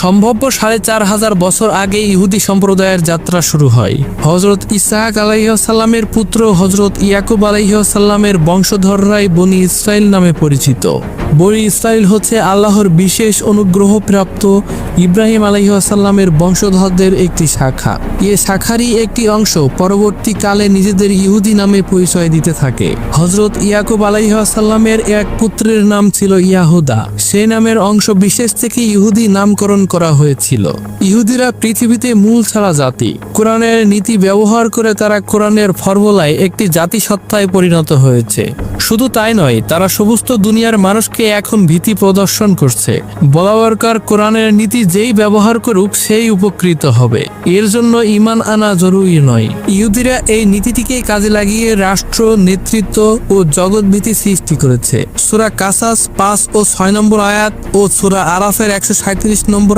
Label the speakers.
Speaker 1: সম্ভাব্য 4500 বছর আগে ইহুদি সম্প্রদায়ের যাত্রা শুরু হয়। হযরত ইসহাক আলাইহিসসালামের পুত্র হযরত ইয়াকুব আলাইহিসসালামের বংশধররাই বনি ইসরাইল নামে পরিচিত। বনি ইসরাইল হচ্ছে আল্লাহর বিশেষ অনুগ্রহপ্রাপ্ত ইব্রাহিম আলাইহিসসালামের বংশধরদের একটি শাখা। এ শাখারই একটি অংশ পরবর্তীকালে নিজেদের ইহুদি নামে পরিচয় দিতে থাকে। হযরত ইয়াকুব আলাইহিসসালামের এক পুত্রের নাম ছিল ইয়াহুদা। সেই নামের অংশ বিশেষ থেকে ইহুদি নামকরণ করা হয়েছিল। ইহুদিরা পৃথিবীতে মূল ছাড়া জাতি। কোরআনের নীতি ব্যবহার করে তারা কোরআনের ফর্মুলায় একটি জাতিসত্তায় পরিণত হয়েছে। শুধু তাই নয়, তারা সমস্ত দুনিয়ার মানুষকে এখন ভীতি প্রদর্শন করছে। বলা দরকার, কোরআনের নীতি যেই ব্যবহার করুক সেই উপকৃত হবে। এর জন্য ঈমান আনা জরুরি নয়। ইহুদিরা এই নীতিটিকে কাজে লাগিয়ে রাষ্ট্র, নেতৃত্ব ও জগৎভীতি সৃষ্টি করেছে। সূরা কাসাস 5 ও 6 নম্বর আয়াত ও সূরা আরাফের 137 নম্বর